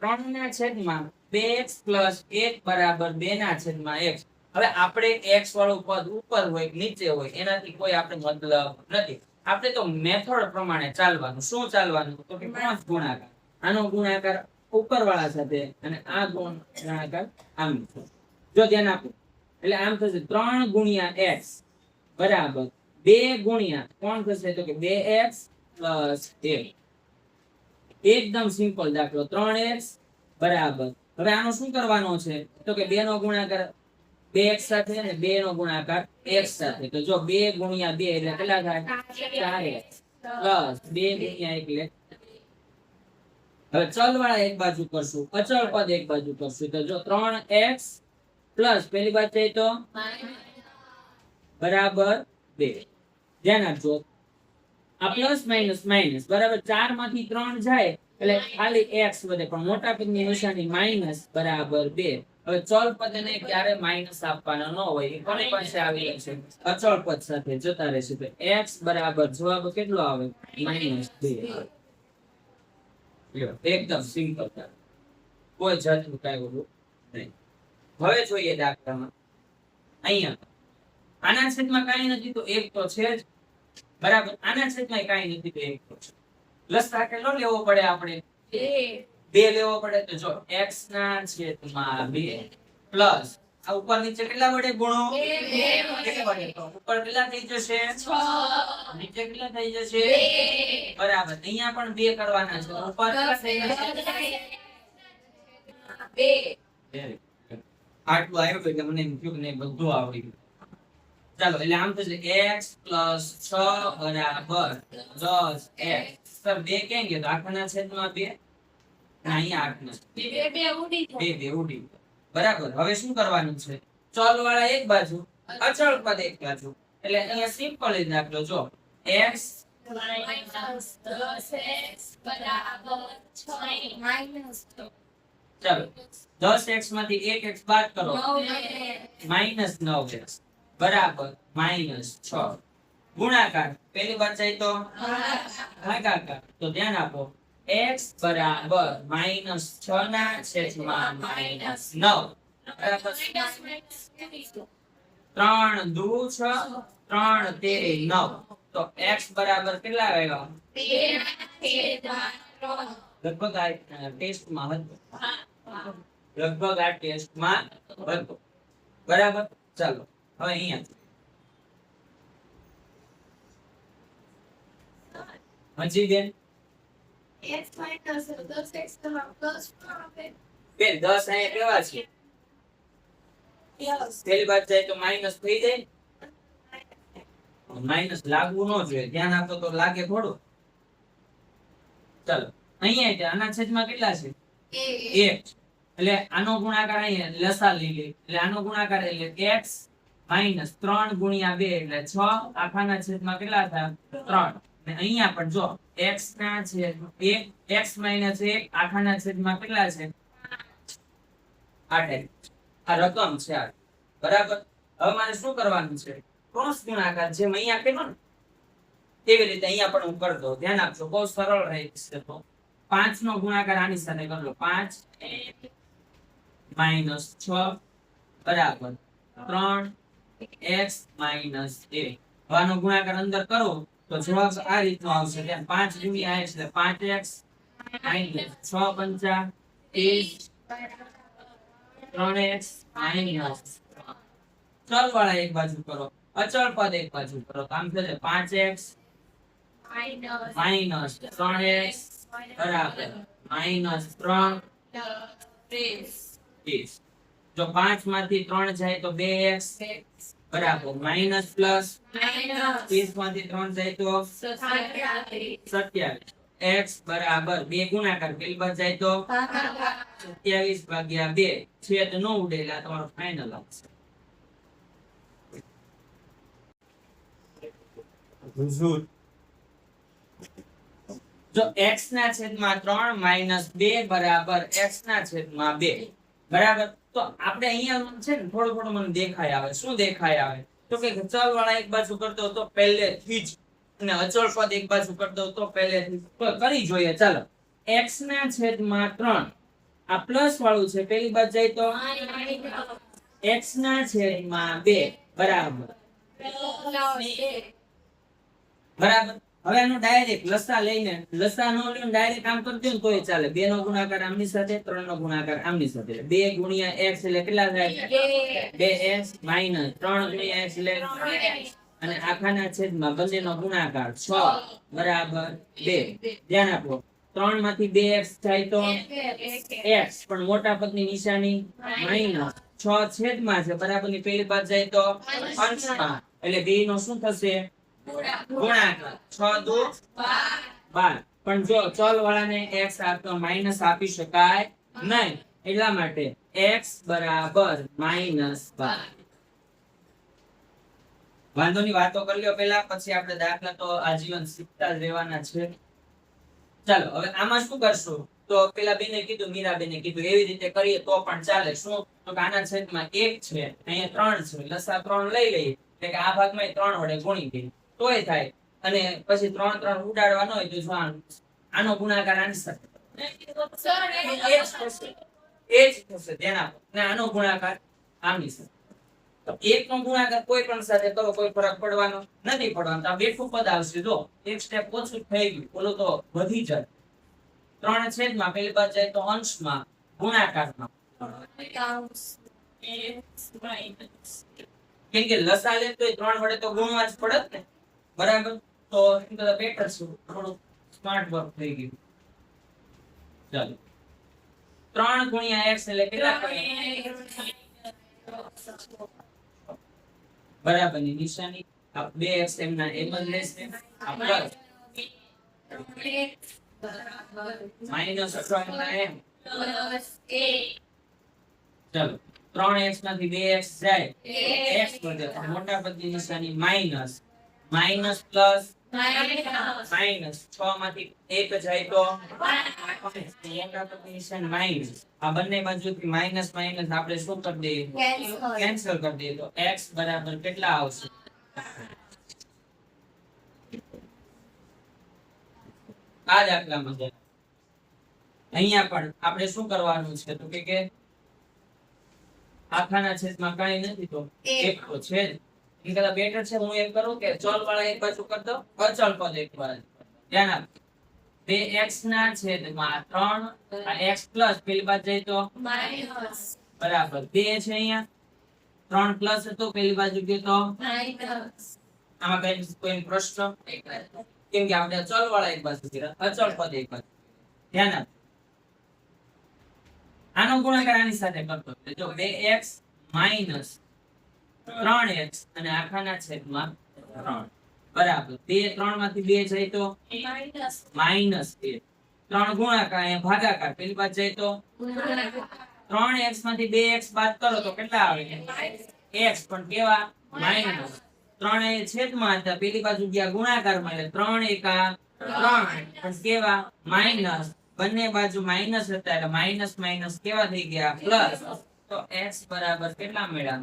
3 ના છેદમાં 2x plus 1 બરાબર 2 ના છેદમાં x. હવે આપણે x વાળું પદ ઉપર હોય નીચે હોય એનાથી કોઈ આપણે મતલબ નથી. આપણે તો મેથડ પ્રમાણે ચાલવાનું. શું ચાલવાનું? તો કે ક્રોસ ગુણાકાર. આનો ગુણાકાર ઉપરવાળા સાથે અને આ ગુણાકાર આમ. જો ધ્યાન આપો એટલે આમ થશે 3 ગુણ્યા x બરાબર 2 ગુણ્યા કોણ થશે તો કે 2x પ્લસ 1. એકદમ સિમ્પલ દાખલો. 3x બરાબર હવે આનો શું કરવાનો છે તો કે 2 નો ગુણાકાર 2x સાથે અને 2 નો ગુણાકાર x સાથે. તો જો 2 ગુણ્યા 2 એટલે કેટલા થાય 4x પ્લસ 2 ગુણ્યા 1 એટલે હવે ચલ વાળા એક બાજુ કરશું, અચળ પદ એક બાજુ કરશું. તો જો 3x પ્લસ પેલી બાજુ તો બરાબર 2. ધ્યાન આપજો આ પ્લસ માઇનસ માઇનસ બરાબર 4 માંથી 3 જાય એટલે ખાલી x વધે પણ મોટા પદની નિશાની માઇનસ બરાબર 2. હવે ચલ પદને ક્યારે માઇનસ આપવાનો ન હોય એ કોની પાસે આવી છે અચળ પદ સાથે જતા રહેશે. તો x બરાબર જવાબ કેટલો આવે -2. એકદમ સિમ્પલ કોઈ જાતનું કાંઈ ઓલું નહીં. હવે જોઈએ દાખલામાં અહીંયા આના છેદમાં કાંઈ નથી તો એક તો છે જ બરાબર. આના છેદમાં કાંઈ નથી તો એક તો છે. લસા કેટલો લેવો પડે આપણે 2 લેવો પડે. તો જો x ના છેદમાં 2 પ્લસ આ ઉપર નીચે કેટલા વડે ગુણો 2 વડે. તો ઉપર કેટલા થઈ જશે 6 નીચે કેટલા થઈ જશે 2 બરાબર. અહીંયા પણ 2 કરવાના છે ઉપર 2 આટલું આવ્યું એટલે મને એમ થયું કે નહીં બધું આવડી ગયું. ચાલો એટલે આમ થશે x પ્લસ 6 બરાબર 10x. સર 2 ક્યાં ગયો તો આખાના છેદમાં 2 અહીંયા 8 ના 2 ઉડી બરાબર. હવે શું કરવાનું છે ચલ વાળા એક બાજુ અચળ પદ એક બાજુ એટલે અહીંયા સિમ્પલ જ દાખલો. જો x -10x બરાબર 6 ચાલો 10x માંથી 1x બાદ કરો -9x બરાબર -6. ગુણાકાર પેલી બાજુ જાય તો ભાગાકાર. તો ધ્યાન આપો x બરાબર -6 ના છેદમાં -9 બરાબર 3 દુ 6 3 તેરી 9. તો x બરાબર કેટલા આવ્યા 2 લગભગ આ ટેસ્ટમાં હતું લગભગ આ ટેસ્ટમાં હતું બરાબર. ચાલો હવે અહીંયા હજી બેન x minus 10x plus 4 બેન 10 અહીંયા કેવા છે yes પેલી બાજુ જાય તો માઈનસ થઈ જાય. માઈનસ લાગવું ન જોઈએ. ધ્યાન આપો તો લાગે થોડું. ચાલો અહીંયા આના છેદમાં કેટલા છે 1 એટલે આનો ગુણાકાર અહીંયા લસા લઈ લે એટલે આનો ગુણાકાર એટલે x માઈનસ 3 ગુણ્યા 2 એટલે 6 આખાના છેદમાં કેટલા થાય 3. અને અહીંયા પણ જો x ના છેદમાં 1 x માઈનસ 1 આખાના છેદમાં કેટલા છે 8. આ રકમ છે આ બરાબર. હવે મારે શું કરવાનું છે ક્રોસ ગુણાકાર જેમ અહીંયા કર્યો ને તેવી રીતે અહીંયા પણ હું કરી દઉં. ધ્યાન આપજો બહુ સરળ રહેશે. તો 5 નો ગુણાકાર આની સાથે કરી લો 5 -6 બરાબર 3x -1. આનો ગુણાકાર અંદર કરો તો જવાબ આ રીતનો આવશે. 5 ગુણ્યા x એટલે 5x -6 પંચા 30 3x ચલ વાળા એક બાજુ કરો અચળ પદ એક બાજુ કરો. આમ થશે 5x -3x બરાબર -3 30. જો 5 માંથી 3 જાય તો 2x બરાબર માઈનસ પ્લસ 30 માંથી 3 જાય તો 27 x બરાબર 2 ગુણાકાર પેલી બાજુ જાય તો 27 ભાગ્યા 2 છેદ ન ઉડે એટલે તમારો ફાઇનલ આવશે. જો x ના છેદમાં 3 માઈનસ 2 બરાબર x ના છેદમાં 2 બરાબર. તો આપણે અહીંયા છે ને થોડું થોડું મને દેખાય આવે. શું દેખાય આવે તો કે ચલ વાળા એક બાજુ કરતો તો પહેલેથી જ અને અચળ પદ એક બાજુ કરતો તો પહેલેથી કરી જોઈએ. ચાલો x ના છેદમાં 3 આ પ્લસ વાળું છે પેલી બાજુ જાય તો x ના છેદમાં 2 બરાબર બરાબર. હવે આનો ડાયરેક્ટ લસા લઈને લસા નો લઈને ડાયરેક્ટ કામ કરી દો ને તોય ચાલે. 2 નો ગુણાકાર આમની સાથે 3 નો ગુણાકાર આમની સાથે 2 ગુણ્યા x એટલે કેટલા થાય 2x માઈનસ 3 ગુણ્યા x એટલે અને આખાના છેદમાં બંનેનો ગુણાકાર 6 બરાબર 2. ધ્યાન આપો 3 માંથી 2x થાય તો x પણ મોટા પદની નિશાની માઈનસ 6 છેદમાં છે બરાબરની પેલી બાજુ જાય તો અંશમાં એટલે 2 નો શું થશે ગુણાકાર 6 દુ 12. પણ જો ચલ વાળાને x આપતો માઈનસ આપી શકાય નહીં એટલા માટે x બરાબર -12. વાંધોની વાતો કરી લ્યો પેલા પછી આપણે દાખલા તો આજીવન શીખતા જ રહેવાના છે. ચાલો હવે આમાં શું કરશું તો પેલા બેને કીધું મીરાબેને કીધું એવી રીતે કરીએ તો પણ ચાલે. શું તો કે આના છેદમાં 1 છે અહીંયા 3 છે લસા 3 લઈ લઈએ એટલે કે આ ભાગમાં 3 વડે ગુણી દઈએ તોય થાય. અને પછી 3 3 ઉડાડવાનો હોય તો જો આનો ગુણાકાર આની સાથે એ જ થશે. ધ્યાન આપો ને આનો ગુણાકાર આની સાથે. તો 1 નો ગુણાકાર કોઈ પણ સાથે કરો કોઈ ફરક પડવાનો નથી પડવાનો. તો આ બેઠું પદ આવશે જો એક સ્ટેપ ઓછું થઈ ગયું ઓલો તો વધી જાય. 3 છેદમાં પેલી બાજુ જાય તો અંશમાં ગુણાકારમાં કેમ કે લસા લે તો 3 વડે તો ગુણવા જ પડે ને બરાબર. તો બેટર છું થોડું સ્માર્ટ વર્ક થઈ ગયું. ચાલો 3 ગુણ્યા x એટલે કેટલા બરાબર ની નિશાની 2x એમના એમ જ લેશે આ પ્લસ માઈનસ અથવા એમના એમ. ચાલો 3x માંથી 2x જાય x વધે મોટા પદની નિશાની માઈનસ માઈનસ પ્લસ માઈનસ 6 માંથી 1 જાય તો મોટા પદની નિશાની માઈનસ. આ બંને બાજુથી માઈનસ માઈનસ આપણે શું કરી દઈએ કેન્સલ કરી દઈએ તો x બરાબર કેટલા આવશે આ દાખલામાં છે. અહીંયા પણ આપણે શું કરવાનું છે તો કે આખાના છેદમાં કાંઈ નથી તો એક તો છે જ. એ કદાચ બેટર છે હું એમ કરું કે ચલ વાળા એક બાજુ કરી દો અચળ પદ એક બાજુ. ધ્યાન આપ 2x ના છેદમાં 3 આ x પ્લસ પેલી બાજુ જાય તો બરાબર 2 છે અહીંયા 3 પ્લસ હતો પેલી બાજુ ગયો તો આમાં કઈ કોઈ પ્રશ્ન કેમ કે આપણે ચલ વાળા એક બાજુ છે અચળ પદ એક બાજુ. ધ્યાન આપ આનો ગુણાકાર આની સાથે કરતો જો 2x માઈનસ 3x અને આખાના છેદમાં 3 બરાબર 2 3 માંથી 2 જાય તો માઈનસ 2 3 ગુણાકાર અહીંયા ભાગાકાર પેલી બાજુ જાય તો 3x માંથી 2x બાદ કરો તો કેટલા આવે x પણ કેવા માઈનસ 3 એ છેદમાં હતા પેલી બાજુ ગયા ગુણાકારમાં એટલે 3 એકા 3 પણ કેવા માઈનસ બંને બાજુ માઈનસ હતા એટલે માઈનસ માઈનસ કેવા થઈ ગયા પ્લસ. તો x બરાબર કેટલા મળ્યા